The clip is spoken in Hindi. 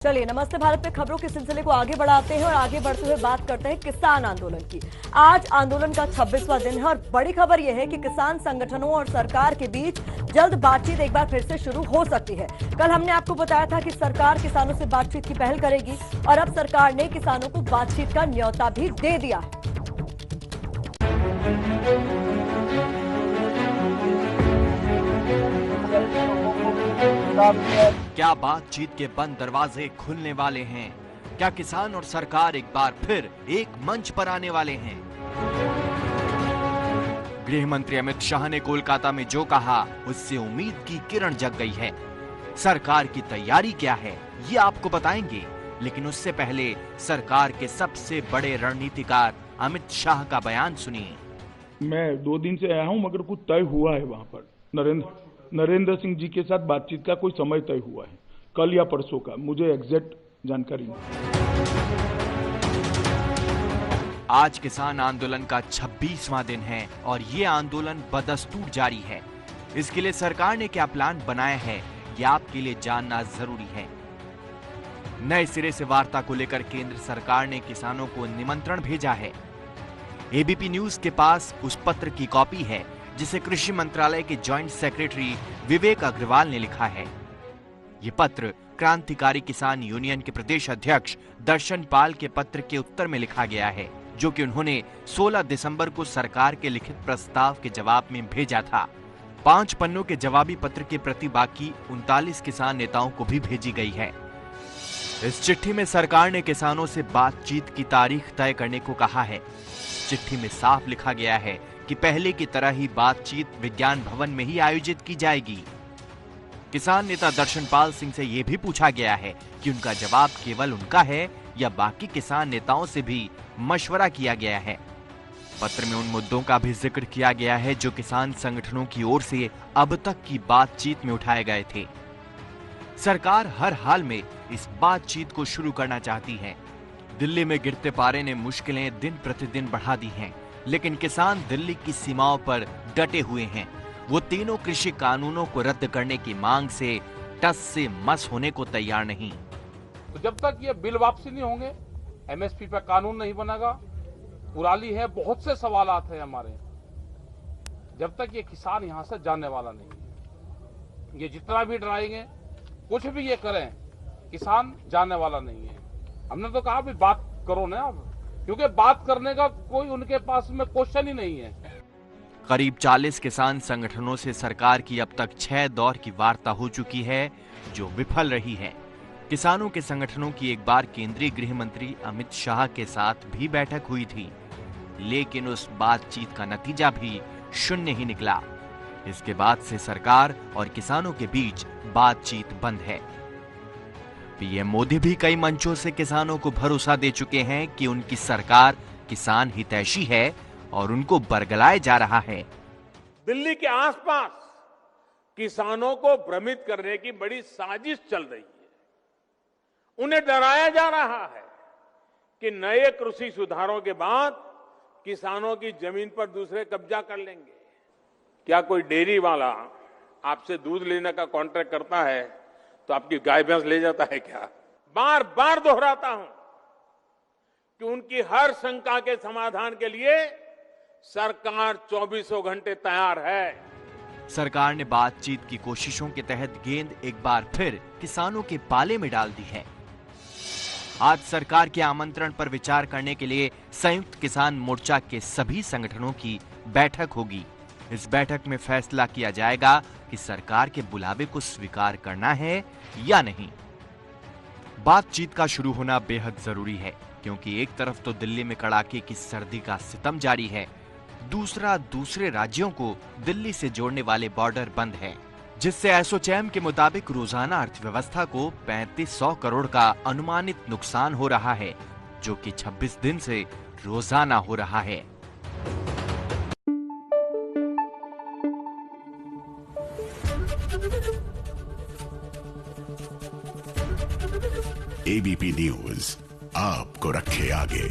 चलिए नमस्ते भारत पे खबरों के सिलसिले को आगे बढ़ाते हैं और आगे बढ़ते हुए बात करते हैं किसान आंदोलन की। आज आंदोलन का 26वां दिन है और बड़ी खबर यह है कि किसान संगठनों और सरकार के बीच जल्द बातचीत एक बार फिर से शुरू हो सकती है। कल हमने आपको बताया था कि सरकार किसानों से बातचीत की पहल करेगी और अब सरकार ने किसानों को बातचीत का न्योता भी दे दिया है। क्या बातचीत के बंद दरवाजे खुलने वाले हैं? क्या किसान और सरकार एक बार फिर एक मंच पर आने वाले हैं? गृह मंत्री अमित शाह ने कोलकाता में जो कहा उससे उम्मीद की किरण जग गई है। सरकार की तैयारी क्या है ये आपको बताएंगे, लेकिन उससे पहले सरकार के सबसे बड़े रणनीतिकार अमित शाह का बयान सुनिए। मैं 2 दिन से आया हूं, मगर कुछ तय हुआ है वहां पर। नरेंद्र सिंह जी के साथ बातचीत का कोई समय तय हुआ है, कल या परसों का, मुझे एग्जैक्ट जानकारी नहीं। आज किसान आंदोलन का 26वां दिन है और ये आंदोलन बदस्तूर जारी है। इसके लिए सरकार ने क्या प्लान बनाया है ये आपके लिए जानना जरूरी है। नए सिरे से वार्ता को लेकर केंद्र सरकार ने किसानों को निमंत्रण भेजा है। एबीपी न्यूज के पास उस पत्र की कॉपी है जिसे कृषि मंत्रालय के जॉइंट सेक्रेटरी विवेक अग्रवाल ने लिखा है। ये पत्र क्रांतिकारी किसान यूनियन के प्रदेश अध्यक्ष दर्शन पाल के पत्र के उत्तर में लिखा गया है, जो कि उन्होंने 16 दिसंबर को सरकार के लिखित प्रस्ताव के जवाब में भेजा था। 5 पन्नों के जवाबी पत्र की प्रति बाकी 39 किसान नेताओं को भी भेजी गई है। इस चिट्ठी में सरकार ने किसानों से बातचीत की तारीख तय करने को कहा है। चिट्ठी में साफ लिखा गया है कि पहले की तरह ही बातचीत विज्ञान भवन में ही आयोजित की जाएगी। किसान नेता दर्शनपाल सिंह से यह भी पूछा गया है कि उनका जवाब केवल उनका है या बाकी किसान नेताओं से भी मशवरा किया गया है। पत्र में उन मुद्दों का भी जिक्र किया गया है जो किसान संगठनों की ओर से अब तक की बातचीत में उठाए गए थे। सरकार हर हाल में इस बातचीत को शुरू करना चाहती है। दिल्ली में गिरते पारे ने मुश्किलें दिन प्रतिदिन बढ़ा दी हैं, लेकिन किसान दिल्ली की सीमाओं पर डटे हुए हैं। वो तीनों कृषि कानूनों को रद्द करने की मांग से टस से मस होने को तैयार नहीं। तो जब तक ये बिल वापसी नहीं होंगे, एमएसपी पर कानून नहीं बनेगा, कुराली है, बहुत से सवालात हैं हमारे, जब तक ये किसान यहां से जाने वाला नहीं है। ये जितना भी डराएंगे, कुछ भी ये करें, किसान जाने वाला नहीं है। हमने तो कहा भी बात करो ना आप, क्योंकि बात करने का कोई उनके पास में क्वेश्चन ही नहीं है। करीब 40 किसान संगठनों से सरकार की अब तक 6 दौर की वार्ता हो चुकी है, जो विफल रही है। किसानों के संगठनों की एक बार केंद्रीय गृह मंत्री अमित शाह के साथ भी बैठक हुई थी, लेकिन उस बातचीत का नतीजा भी शून्य ही निकला। इसके बाद से सरकार और किसानों के बीच बातचीत बंद है। पीएम मोदी भी कई मंचों से किसानों को भरोसा दे चुके हैं कि उनकी सरकार किसान हितैषी है और उनको बरगलाया जा रहा है। दिल्ली के आसपास किसानों को भ्रमित करने की बड़ी साजिश चल रही है। उन्हें डराया जा रहा है कि नए कृषि सुधारों के बाद किसानों की जमीन पर दूसरे कब्जा कर लेंगे। क्या कोई डेयरी वाला आपसे दूध लेने का कॉन्ट्रैक्ट करता है तो आपकी गाय भैंस ले जाता है क्या? बार बार दोहराता हूं कि उनकी हर शंका के समाधान के लिए सरकार 24 घंटे तैयार है। सरकार ने बातचीत की कोशिशों के तहत गेंद एक बार फिर किसानों के पाले में डाल दी है। आज सरकार के आमंत्रण पर विचार करने के लिए संयुक्त किसान मोर्चा के सभी संगठनों की बैठक होगी। इस बैठक में फैसला किया जाएगा कि सरकार के बुलावे को स्वीकार करना है या नहीं। बातचीत का शुरू होना बेहद जरूरी है, क्योंकि एक तरफ तो दिल्ली में कड़ाके की सर्दी का सितम जारी है, दूसरा दूसरे राज्यों को दिल्ली से जोड़ने वाले बॉर्डर बंद है, जिससे एसोचैम के मुताबिक रोजाना अर्थव्यवस्था को 3500 करोड़ का अनुमानित नुकसान हो रहा है, जो कि 26 दिन से रोजाना हो रहा है। एबीपी न्यूज आपको रखे आगे।